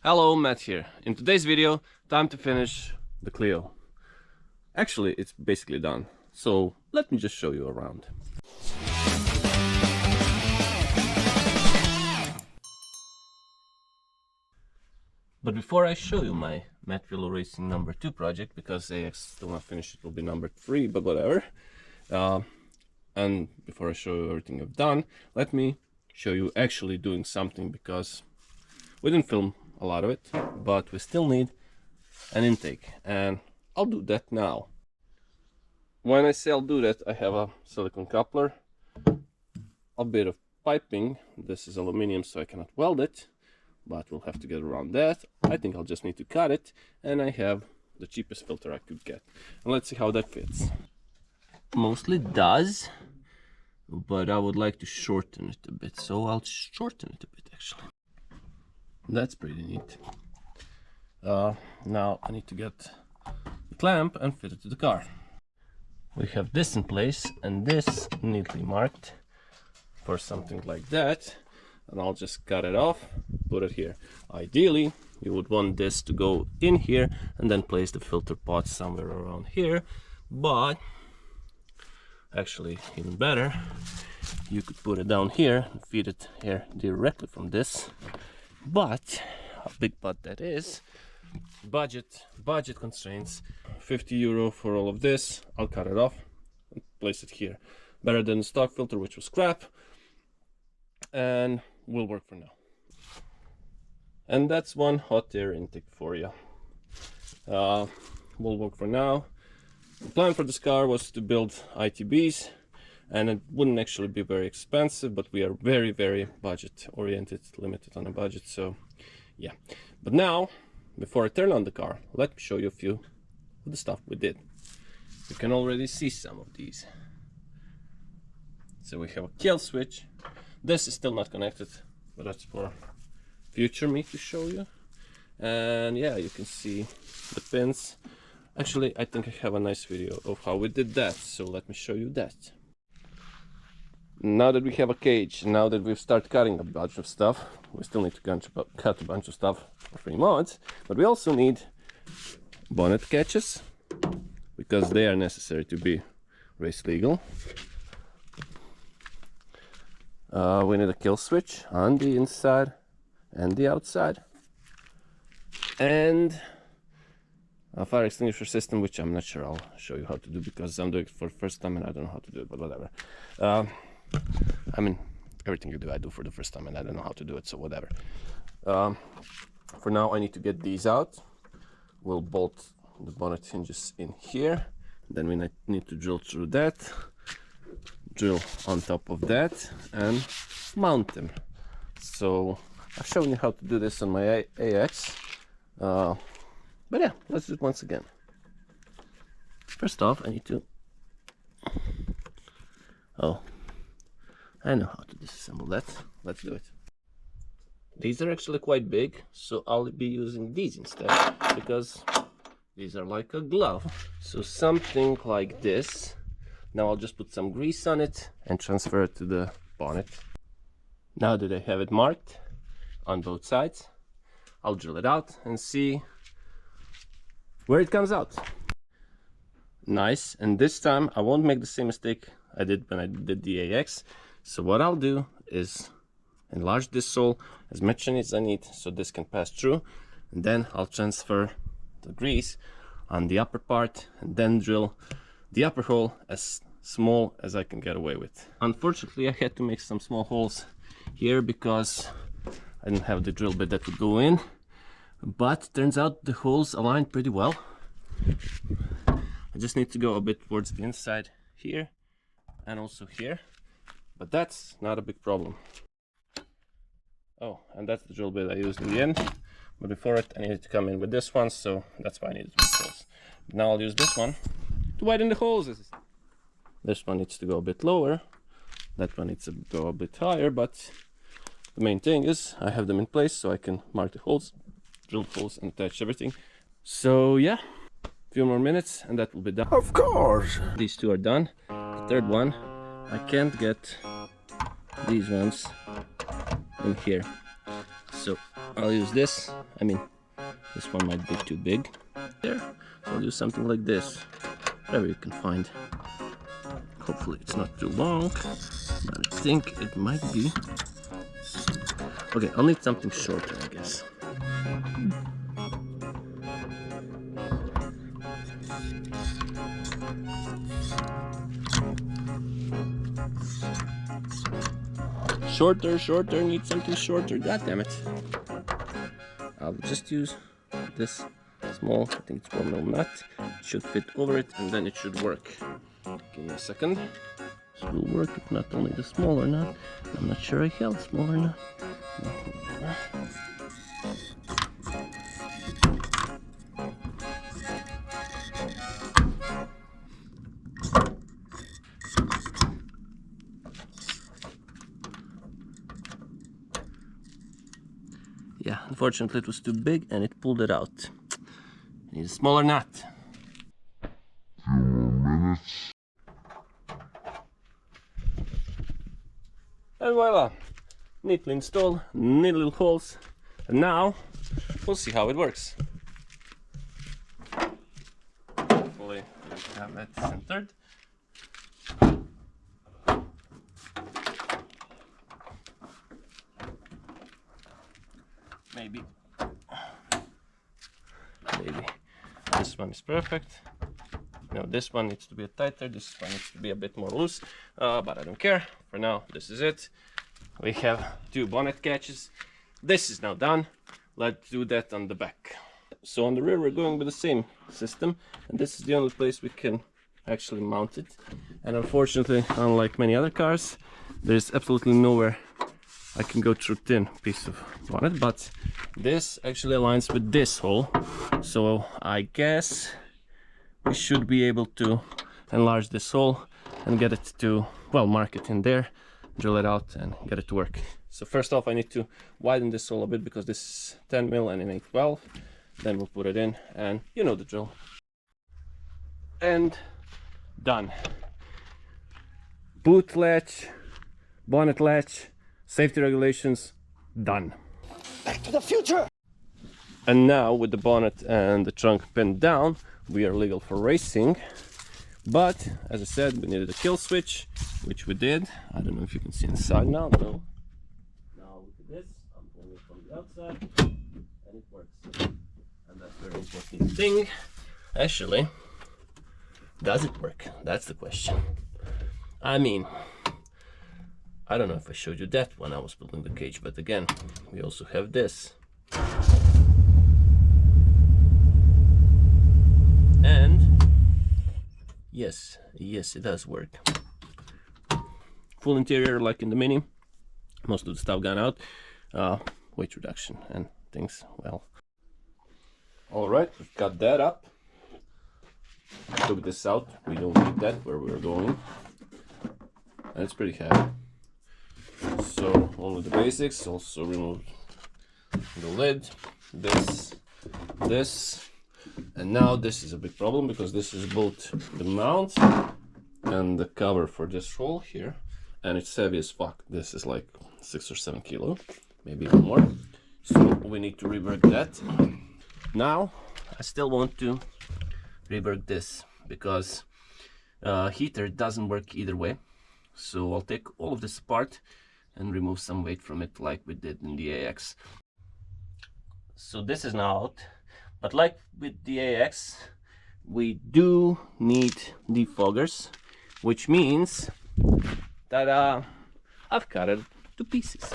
Hello, Matt here. In today's video, time to finish the Clio. Actually, it's basically done, so let me just show you around. But before I show you my Matt Velo Racing number 2 project, because AX still not finished, it will be number 3, but whatever. And before I show you everything I've done, let me show you actually doing something, because we didn't film a lot of it, but we still need an intake, and I'll do that now. When I say I'll do that, I have a silicone coupler, a bit of piping. This is aluminum, so I cannot weld it, but we'll have to get around that. I think I'll just need to cut it, and I have the cheapest filter I could get. And let's see how that fits. Mostly does, but I would like to shorten it a bit, so I'll shorten it a bit actually. That's pretty neat. Now I need to get the clamp and fit it to the car. We have this in place and this neatly marked for something like that, and I'll just cut it off, put it here. Ideally you would want this to go in here and then place the filter pot somewhere around here, but actually even better, you could put it down here and feed it here directly from this. But a big but that is budget constraints. 50 euro for all of this. I'll cut it off and place it here. Better than the stock filter, which was crap, and will work for now. And that's one hot air intake for you. Will work for now. The plan for this car was to build ITBs, and it wouldn't actually be very expensive, but we are very budget oriented, limited on a budget, so yeah. But now, before I turn on the car, let me show you a few of the stuff we did. You can already see some of these. So we have a kill switch. This is still not connected, but that's for future me to show you. And yeah, you can see the pins. Actually, I think I have a nice video of how we did that, so let me show you that. Now that we have a cage, now that we've started cutting a bunch of stuff, we still need to cut a bunch of stuff for 3 mods, but we also need bonnet catches, because they are necessary to be race legal. We need a kill switch on the inside and the outside, and a fire extinguisher system, which I'm not sure I'll show you how to do, because I'm doing it for the first time and I don't know how to do it, but whatever. I mean, everything you do, I do for the first time and I don't know how to do it, so whatever. For now, I need to get these out. We'll bolt the bonnet hinges in here. Then we need to drill through that, drill on top of that, and mount them. So I've shown you how to do this on my AX. But yeah, let's do it once again. First off, I need to... Oh, I know how to disassemble that. Let's do it. These are actually quite big, so I'll be using these instead, because these are like a glove. So something like this. Now I'll just put some grease on it and transfer it to the bonnet. Now that I have it marked on both sides, I'll drill it out and see where it comes out. Nice, and this time I won't make the same mistake I did when I did the AX. So what I'll do is enlarge this hole as much as I need so this can pass through, and then I'll transfer the grease on the upper part and then drill the upper hole as small as I can get away with. Unfortunately, I had to make some small holes here because I didn't have the drill bit that would go in, but turns out the holes align pretty well. I just need to go a bit towards the inside here and also here, but that's not a big problem. Oh, and that's the drill bit I used in the end, but before it I needed to come in with this one, so that's why I needed to make holes. Now I'll use this one to widen the holes. This one needs to go a bit lower, that one needs to go a bit higher, but the main thing is I have them in place so I can mark the holes, drill holes, and attach everything. So yeah, a few more minutes and that will be done. Of course! These two are done. The third one, I can't get these ones in here, so I'll use this. I mean, this one might be too big. There, so I'll use something like this, whatever you can find. Hopefully it's not too long, but I think it might be. Okay, I'll need something shorter, I guess. Shorter, need something shorter, god damn it. I'll just use this small, I think it's 1mm nut. It should fit over it and then it should work. Give me a second. This will work if not only the smaller nut. I'm not sure I held smaller nut. Yeah, unfortunately it was too big and it pulled it out. Need a smaller nut. Few more minutes. And voila! Neatly installed, neat little holes. And now we'll see how it works. Hopefully we have that centered. Maybe this one is perfect. No, this one needs to be tighter, this one needs to be a bit more loose, but I don't care. For now, this is it. We have 2 bonnet catches. This is now done. Let's do that on the back. So on the rear we're going with the same system, and this is the only place we can actually mount it. And unfortunately, unlike many other cars, there's absolutely nowhere I can go through thin piece of bonnet, but this actually aligns with this hole, so I guess we should be able to enlarge this hole and get it to, well, mark it in there, drill it out and get it to work. So first off I need to widen this hole a bit because this is 10mm and it ain't 12. Then we'll put it in and you know the drill. And done. Boot latch, bonnet latch, safety regulations, done. Back to the future! And now with the bonnet and the trunk pinned down, we are legal for racing. But as I said, we needed a kill switch, which we did. I don't know if you can see inside now. No. Now look at this. I'm pulling it from the outside and it works. And that's a very important thing. Actually, does it work? That's the question. I mean, I don't know if I showed you that when I was building the cage, but again, we also have this. And yes, it does work. Full interior like in the Mini. Most of the stuff gone out. Weight reduction and things, well. Alright, we've got that up. Took this out. We don't need that where we're going. And it's pretty heavy. So only the basics. Also remove the lid, this, and now this is a big problem because this is both the mount and the cover for this hole here, and it's heavy as fuck. This is like 6 or 7 kilo, maybe even more. So we need to rework that. Now I still want to rework this because heater doesn't work either way. So I'll take all of this apart and remove some weight from it like we did in the AX. So this is now out, but like with the AX, we do need defoggers, which means that I've cut it to pieces.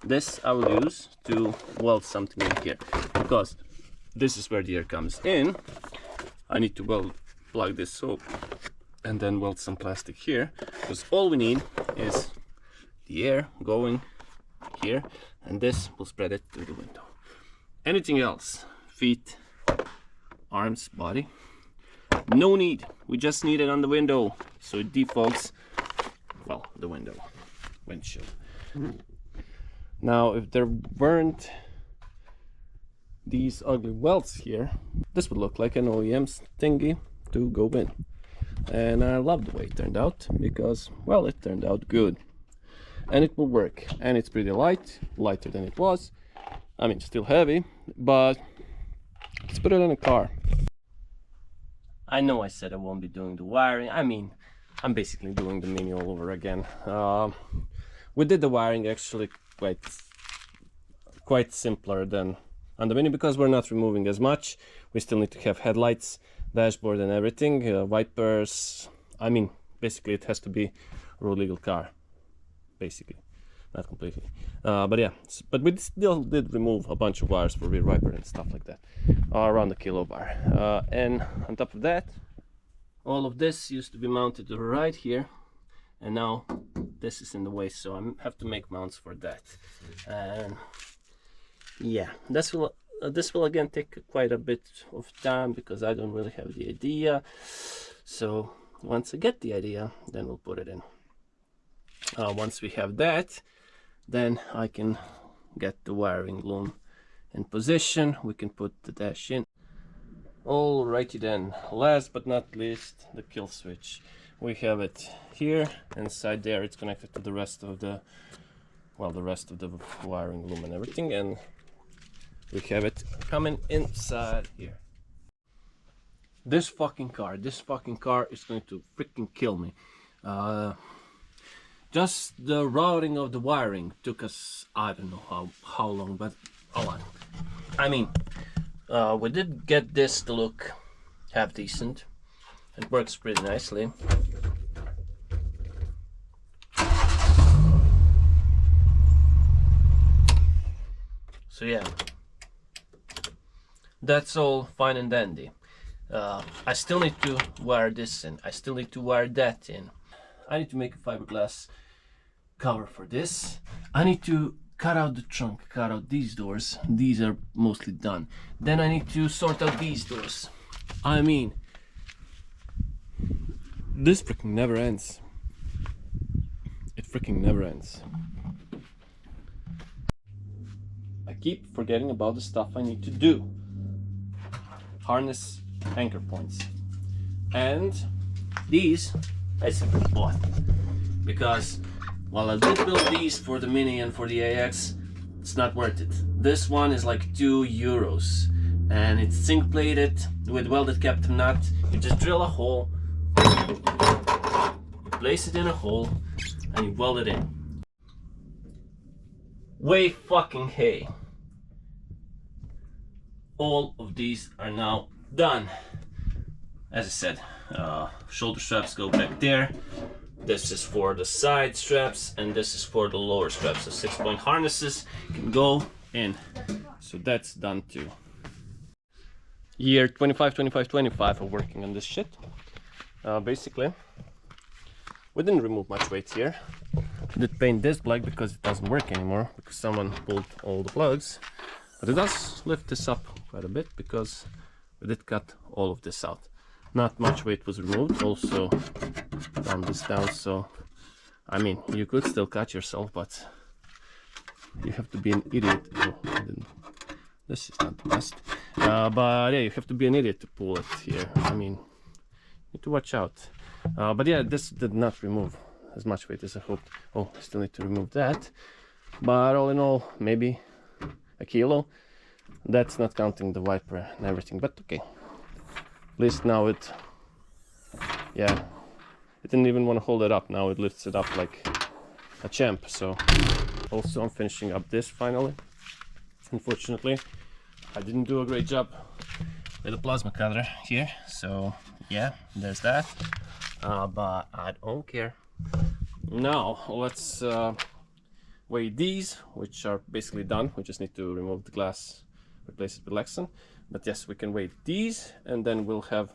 This I will use to weld something in here, because this is where the air comes in. I need to plug this up and then weld some plastic here, because all we need is the air going here, and this will spread it to the window. Anything else, feet, arms, body, no need. We just need it on the window so it defogs, well, the windshield. Now if there weren't these ugly welds here, this would look like an OEM thingy to go in. And I love the way it turned out because, well, it turned out good. And it will work, and it's pretty light, lighter than it was, I mean, still heavy, but let's put it in a car. I know I said I won't be doing the wiring. I mean, I'm basically doing the Mini all over again. We did the wiring actually quite simpler than on the Mini because we're not removing as much. We still need to have headlights, dashboard and everything, wipers. I mean, basically it has to be a road legal car, basically, not completely. But yeah, but we still did remove a bunch of wires for rear wiper and stuff like that, around the kilobar. And on top of that, all of this used to be mounted right here, and now this is in the way, so I have to make mounts for that. And yeah, this will again take quite a bit of time because I don't really have the idea. So once I get the idea, then we'll put it in. Once we have that, then I can get the wiring loom in position. We can put the dash in. Alrighty then, last but not least, the kill switch. We have it here, inside there it's connected to the rest of the, well, the rest of the wiring loom and everything, and we have it coming inside here. This fucking car is going to freaking kill me. Just the routing of the wiring took us, I don't know how long, but hold on. I mean, we did get this to look half decent. It works pretty nicely. So yeah, that's all fine and dandy. I still need to wire this in. I still need to wire that in. I need to make a fiberglass cover for this. I need to cut out the trunk, cut out these doors. These are mostly done. Then I need to sort out these doors. I mean, this freaking never ends. It freaking never ends. I keep forgetting about the stuff I need to do. Harness anchor points. And these I simply bought. Because while I did build these for the Mini and for the AX, it's not worth it. This one is like €2 and it's zinc plated with welded Captain nut. You just drill a hole, you place it in a hole, and you weld it in. Way fucking hey. All of these are now done. As I said, shoulder straps go back there. This is for the side straps and this is for the lower straps. So 6-point harnesses can go in. So that's done too. Year 25 of working on this shit. Basically, we didn't remove much weight here. We did paint this black because it doesn't work anymore because someone pulled all the plugs. But it does lift this up quite a bit because we did cut all of this out. Not much weight was removed. Also down this down, so I mean you could still cut yourself, but you have to be an idiot. Oh, this is not the best, but yeah, you have to be an idiot to pull it here. I mean, you need to watch out. But yeah, this did not remove as much weight as I hoped. Oh, I still need to remove that, but all in all, maybe a kilo. That's not counting the wiper and everything, but okay. At least now it, yeah, it didn't even want to hold it up. Now it lifts it up like a champ. So also I'm finishing up this finally. Unfortunately, I didn't do a great job with the plasma cutter here. So yeah, there's that. But I don't care. Now let's weigh these, which are basically done. We just need to remove the glass, replace it with Lexan. But yes, we can weigh these, and then we'll have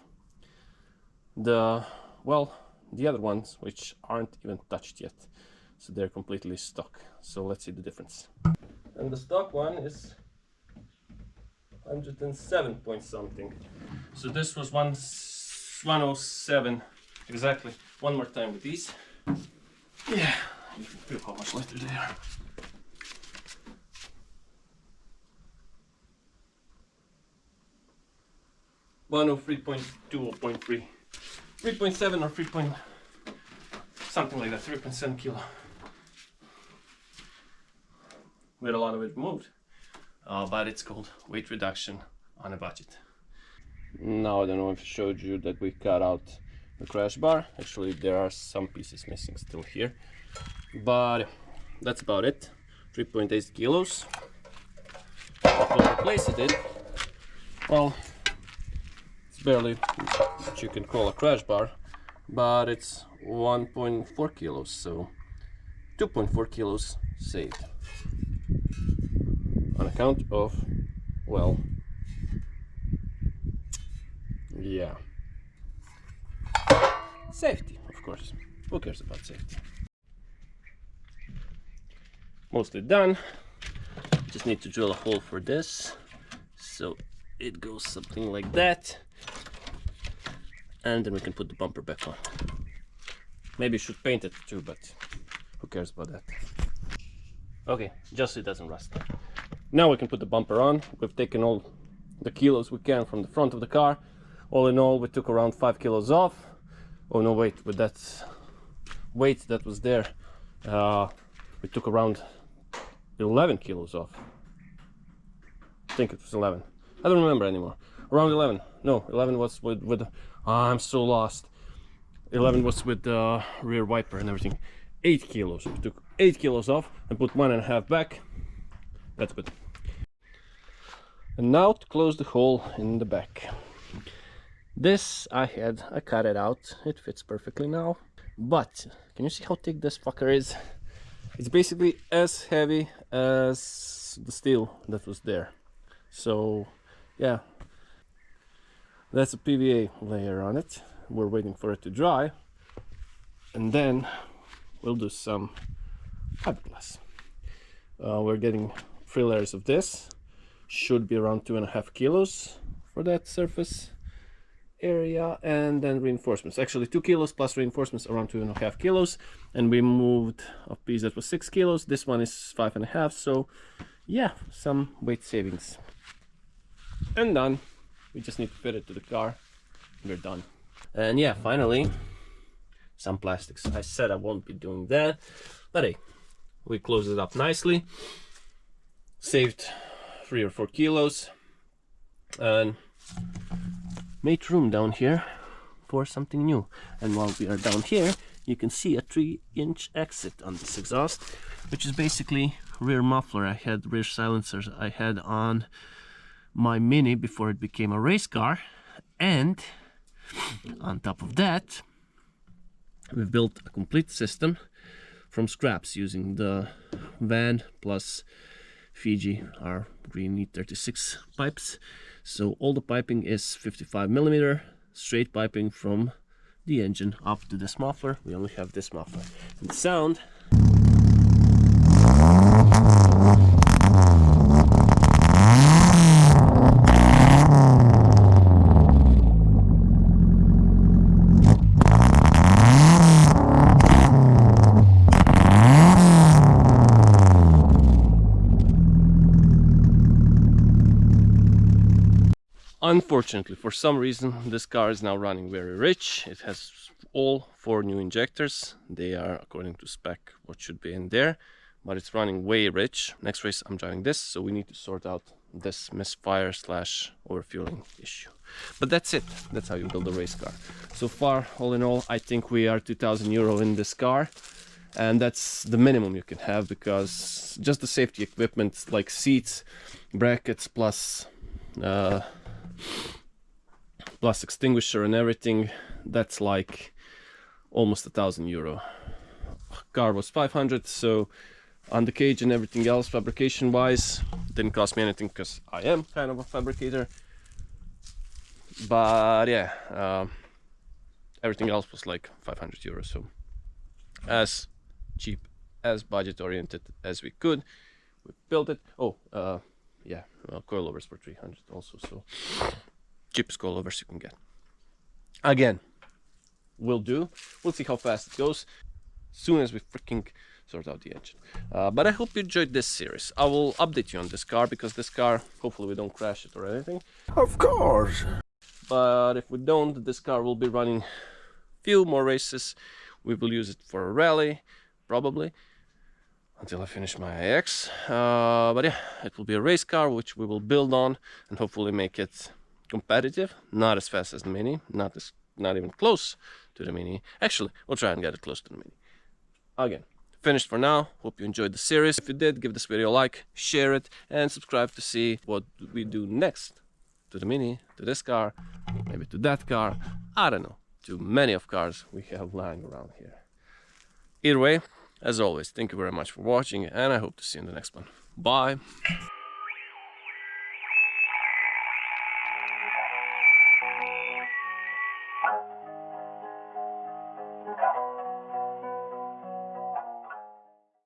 the, well, the other ones which aren't even touched yet, so they're completely stock. So let's see the difference. And the stock one is 107 point something. So this was 107 exactly. One more time with these. Yeah, you can feel how much lighter they are. 103.2 or 0.3, 3.7 or 3. Something like that, 3.7 kilo. We had a lot of it removed. but it's called weight reduction on a budget. Now I don't know if I showed you that we cut out the crash bar. Actually there are some pieces missing still here, but that's about it. 3.8 kilos. What we replaced it, well, it's barely what you can call a crash bar, but it's 1.4 kilos, so 2.4 kilos saved on account of, well, yeah, safety, of course. Who cares about safety? Mostly done. Just need to drill a hole for this, so it goes something like that, and then we can put the bumper back on. Maybe you should paint it too, but who cares about that? Okay, just so it doesn't rust. Now we can put the bumper on. We've taken all the kilos we can from the front of the car. All in all, we took around 5 kilos off. Oh no, wait, with that weight that was there, we took around 11 kilos off. I think it was 11. I don't remember anymore. Around 11. No, 11 was with I'm so lost. 11 was with the rear wiper and everything. 8 kilos. We took 8 kilos off and put 1.5 back. That's good. And now to close the hole in the back. This I cut it out. It fits perfectly now. But can you see how thick this fucker is? It's basically as heavy as the steel that was there. So yeah, that's a PVA layer on it. We're waiting for it to dry, and then we'll do some fiberglass. We're getting 3 layers of this. Should be around 2.5 kilos for that surface area, and then reinforcements. Actually 2 kilos plus reinforcements, around 2.5 kilos. And we moved a piece that was 6 kilos. This one is 5.5. So yeah, some weight savings. And done. We just need to fit it to the car. We're done. And yeah, finally, some plastics. I said I won't be doing that, but hey, we closed it up nicely. Saved 3 or 4 kilos and made room down here for something new. And while we are down here, you can see a 3-inch exit on this exhaust, which is basically rear muffler. I had rear silencers I had on my Mini before it became a race car, and on top of that we've built a complete system from scraps using the Van plus Fiji, our Green E36 pipes. So all the piping is 55mm straight piping from the engine up to this muffler. We only have this muffler, and the sound unfortunately, for some reason, this car is now running very rich. It has all 4 new injectors. They are, according to spec, what should be in there, but it's running way rich. Next race I'm driving this, so we need to sort out this misfire / overfueling issue. But that's it. That's how you build a race car. So far, all in all, I think we are 2,000 euro in this car. And that's the minimum you can have, because just the safety equipment like seats, brackets, plus extinguisher and everything, that's like almost 1,000 euro. Car was 500, so on the cage and everything else, fabrication wise, didn't cost me anything because I am kind of a fabricator. But yeah, everything else was like 500 euros. So as cheap, as budget oriented as we could, we built it. Yeah, coilovers for 300 also, so cheapest coilovers you can get. Again, will do. We'll see how fast it goes soon as we freaking sort out the engine. But I hope you enjoyed this series. I will update you on this car, because this car, hopefully we don't crash it or anything. Of course. But if we don't, this car will be running few more races. We will use it for a rally, probably. until I finish my AX. But yeah, it will be a race car which we will build on and hopefully make it competitive. Not as fast as the Mini, not even close to the Mini. Actually, we'll try and get it close to the Mini. Again, finished for now. Hope you enjoyed the series. If you did, give this video a like, share it, and subscribe to see what we do next to the Mini, to this car, maybe to that car. I don't know. To many of cars we have lying around here. Either way, as always, thank you very much for watching, and I hope to see you in the next one. Bye!